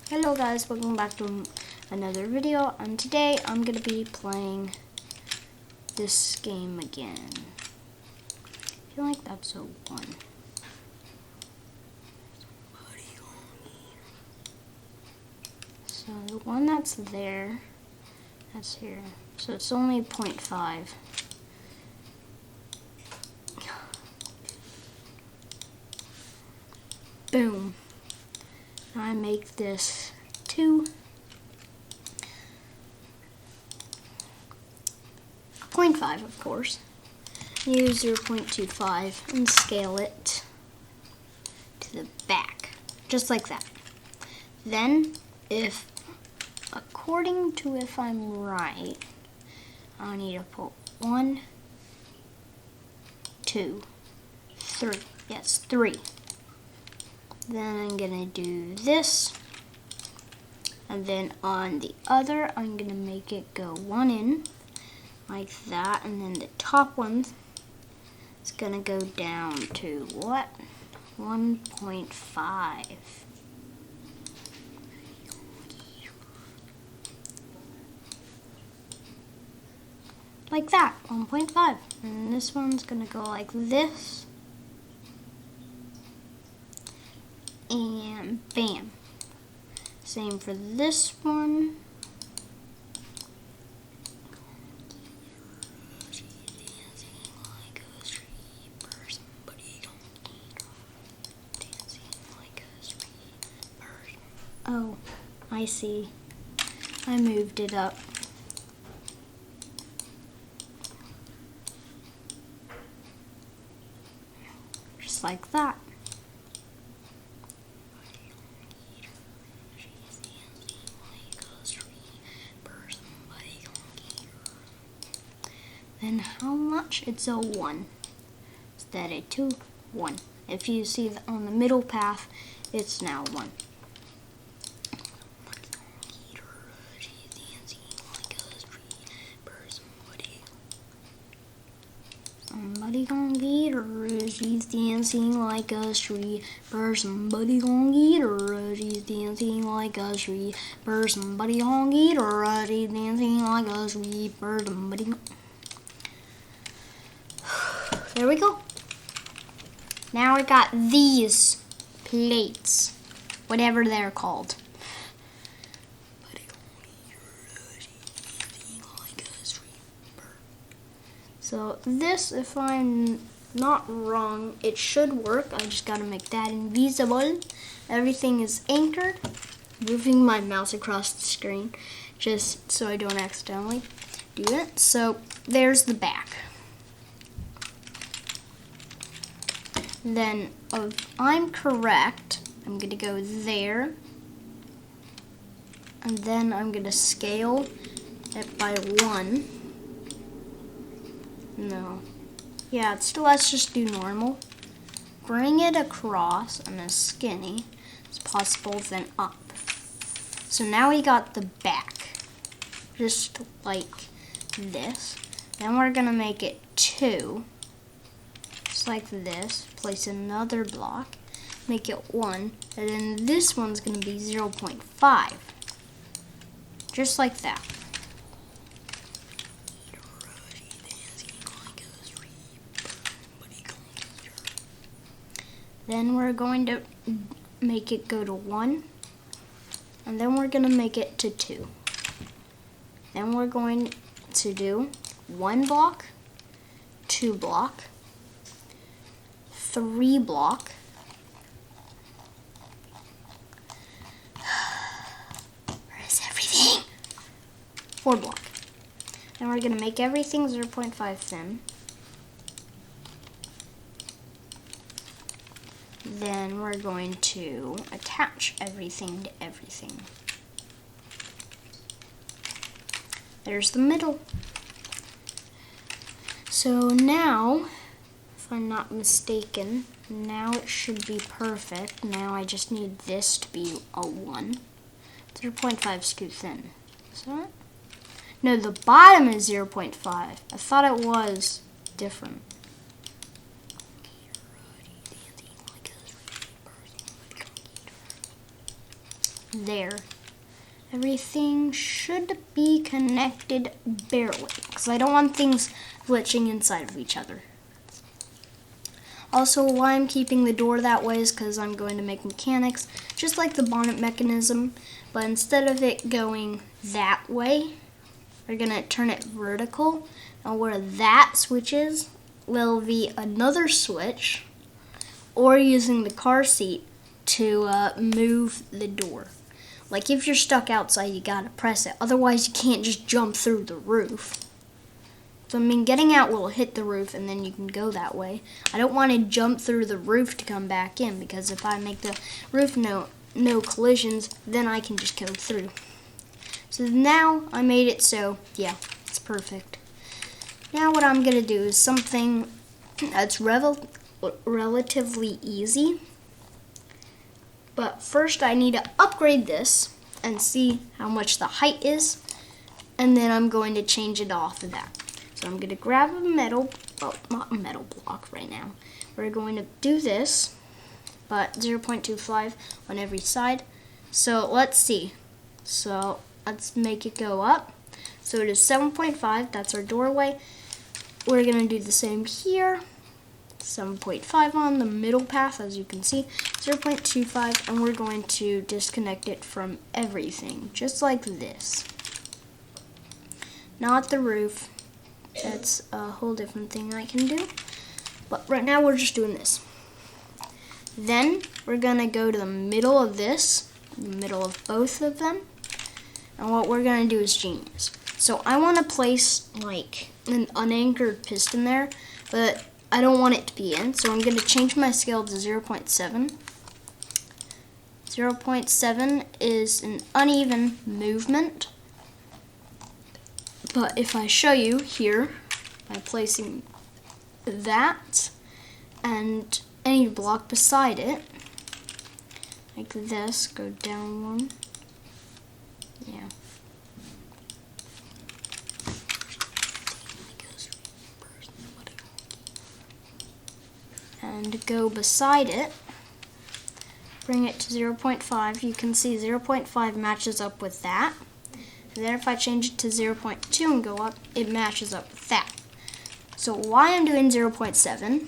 Hello guys, welcome back to another video, and today I'm going to be playing this game again. I feel like episode 1. So the one that's there, that's here. So it's only 0.5. Boom. Now I make this 2. 0.5, of course. Use 0.25 and scale it to the back, just like that. Then, according to if I'm right, I need to put 1, 2, 3. Yes, 3. Then I'm gonna do this, and then on the other, I'm gonna make it go 1 in, like that, and then the top one is gonna go down to what? 1.5. Like that, 1.5. And this one's gonna go like this. And bam. Same for this one. Oh, I see. I moved it up. Just like that. Then how much? It's a 1. Instead of 2, 1. If you see on the middle path, it's now 1. Somebody gon' get her, she's dancing like a street bird. Somebody gon' get her, she's dancing like a street bird. Somebody gon' get her, she's dancing like a street bird. Somebody gon'... There we go. Now I got these plates, whatever they're called. So this, if I'm not wrong, it should work. I just gotta make that invisible. Everything is anchored. Moving my mouse across the screen just so I don't accidentally do it. So there's the back. Then, if I'm correct, I'm gonna go there. And then I'm gonna scale it by 1. No. Yeah, let's just do normal. Bring it across and as skinny as possible, then up. So now we got the back. Just like this. Then we're gonna make it 2. Just like this. Place another block. Make it 1. And then this one's gonna be 0.5. Just like that. Then we're going to make it go to 1, and then we're going to make it to 2. Then we're going to do 1 block, 2 block, 3 block, where is everything? 4 block. Then we're going to make everything 0.5 thin. Then we're going to attach everything to everything. There's the middle. So now, if I'm not mistaken, now it should be perfect. Now I just need this to be a 1. 0.5 is too thin. Is that it? No, the bottom is 0.5. I thought it was different. there. Everything should be connected barely, because I don't want things glitching inside of each other. Also, why I'm keeping the door that way is because I'm going to make mechanics, just like the bonnet mechanism, but instead of it going that way, we're going to turn it vertical, and where that switch is will be another switch, or using the car seat to move the door. Like if you're stuck outside, you gotta press it. Otherwise, you can't just jump through the roof. So I mean, getting out will hit the roof and then you can go that way. I don't want to jump through the roof to come back in, because if I make the roof no collisions, then I can just go through. So now I made it so, yeah, it's perfect. Now what I'm gonna do is something that's relatively easy. But first I need to upgrade this and see how much the height is, and then I'm going to change it off of that. So I'm going to grab a metal, well, not a metal block right now. We're going to do this, but 0.25 on every side. So let's see. So let's make it go up. So it is 7.5, that's our doorway. We're going to do the same here. 7.5 on the middle path, as you can see, 0.25, and we're going to disconnect it from everything, just like this. Not the roof. That's a whole different thing I can do. But right now we're just doing this. Then we're gonna go to the middle of this, the middle of both of them, and what we're gonna do is genius. So I want to place like an unanchored piston there, but I don't want it to be in, so I'm going to change my scale to 0.7. 0.7 is an uneven movement, but if I show you here, by placing that and any block beside it, like this, go down one, yeah. And go beside it, bring it to 0.5. You can see 0.5 matches up with that. And then if I change it to 0.2 and go up, it matches up with that. So why I'm doing 0.7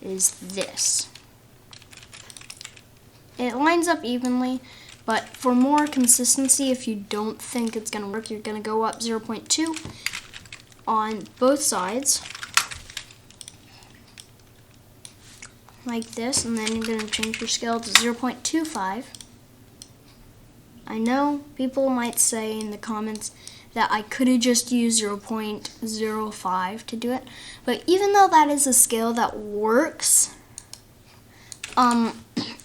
is this. It lines up evenly, but for more consistency, if you don't think it's going to work, you're going to go up 0.2 on both sides, like this, and then you're going to change your scale to 0.25. I know people might say in the comments that I could have just used 0.05 to do it, but even though that is a scale that works,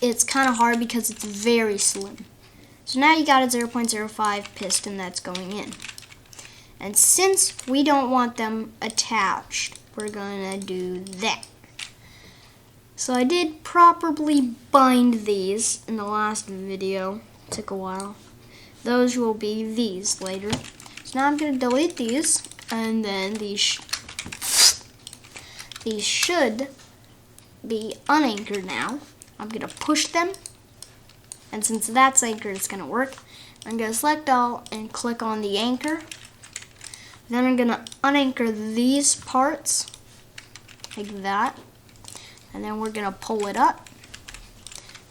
it's kind of hard because it's very slim. So now you got a 0.05 piston that's going in. And since we don't want them attached, we're going to do that. So I did properly bind these in the last video. It took a while. Those will be these later. So now I'm going to delete these, and then these should be unanchored now. I'm going to push them, and since that's anchored, it's going to work. I'm going to select all and click on the anchor. Then I'm going to unanchor these parts like that. And then we're going to pull it up.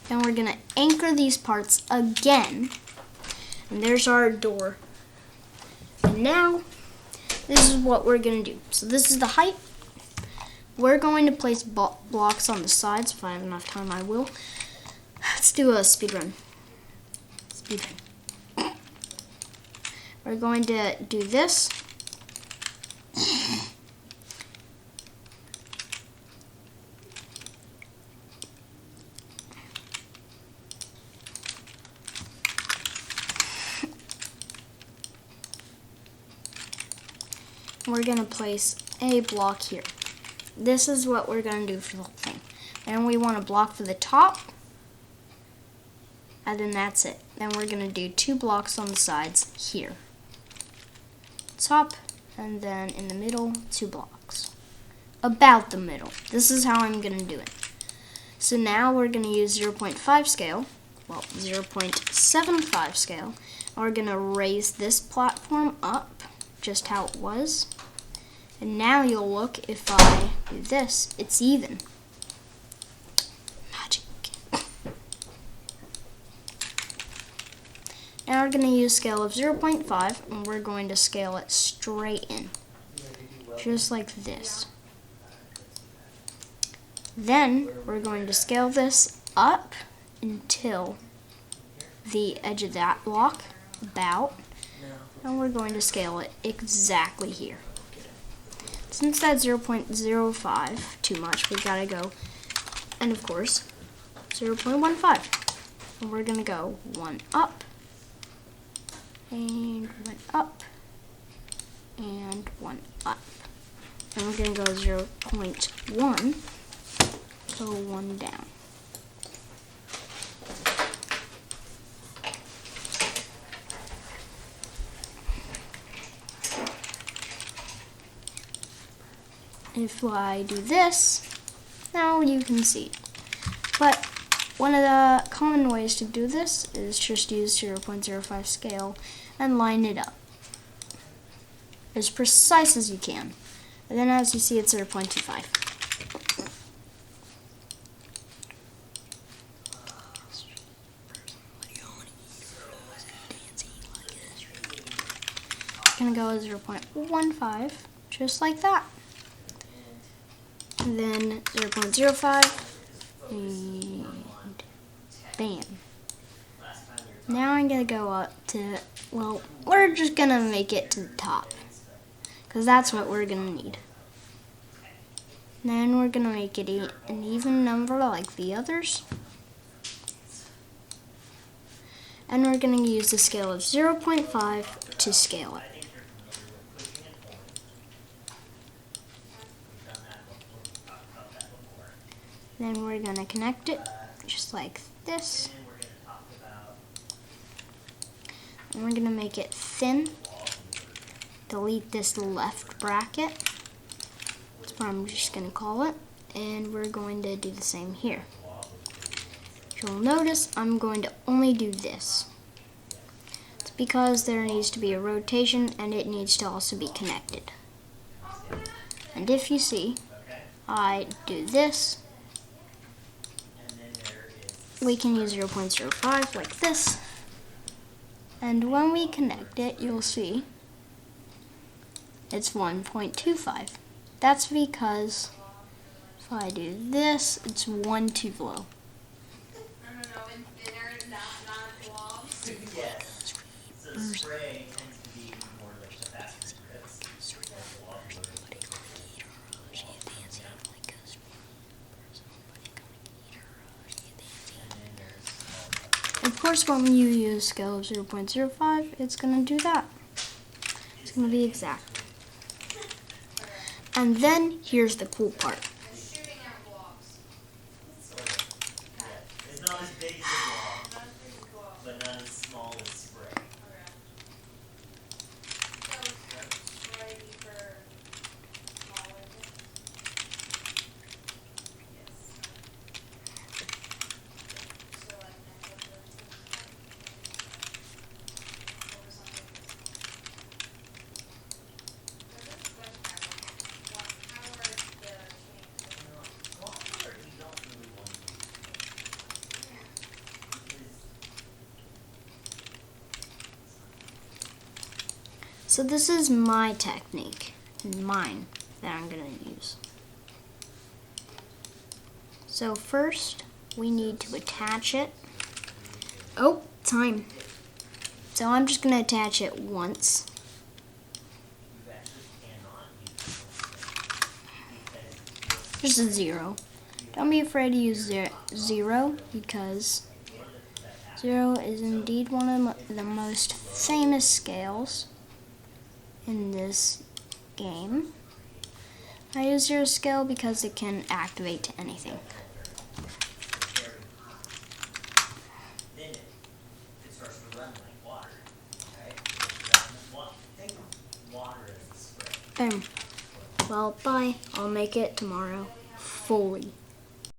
Then we're going to anchor these parts again. And there's our door. And now, this is what we're going to do. So this is the height. We're going to place blocks on the sides. If I have enough time, I will. Let's do a speed run. We're going to do this. We're going to place a block here. This is what we're going to do for the whole thing. Then we want a block for the top, and then that's it. Then we're going to do 2 blocks on the sides here. Top, and then in the middle, 2 blocks. About the middle. This is how I'm going to do it. So now we're going to use 0.5 scale, 0.75 scale. And we're gonna raise this platform up just how it was. And now you'll look, if I do this, it's even. Magic. Now we're going to use scale of 0.5, and we're going to scale it straight in. Just like this. Then we're going to scale this up until the edge of that block, about, and we're going to scale it exactly here. Since that's 0.05 too much, we gotta go, and of course, 0.15. And we're gonna go 1 up, and 1 up, and 1 up. And we're gonna go 0.1, so 1 down. If I do this, now you can see. But one of the common ways to do this is just use 0.05 scale and line it up as precise as you can. And then as you see, it's 0.25. It's gonna go 0.15, just like that. And then 0.05, and bam. Now I'm gonna go up to, well, we're just gonna make it to the top, because that's what we're gonna need. Then we're gonna make it an even number like the others. And we're gonna use the scale of 0.5 to scale it. Then we're going to connect it just like this. And we're going to make it thin. Delete this left bracket. That's what I'm just going to call it. And we're going to do the same here. You'll notice I'm going to only do this. It's because there needs to be a rotation and it needs to also be connected. And if you see, I do this. We can use 0.05 like this, and when we connect it, you'll see it's 1.25. That's because if I do this, it's 1 too low. Of course, when you use scale of 0.05, it's going to do that. It's going to be exact. And then, here's the cool part. It's not as big as a block, but not as small as spray. So this is my technique, mine, that I'm going to use. So first, we need to attach it. Oh, time. So I'm just going to attach it once. Just a 0. Don't be afraid to use 0 because 0 is indeed one of the most famous scales in this game. I use 0 scale because it can activate to anything. Boom. Well, bye. I'll make it tomorrow fully.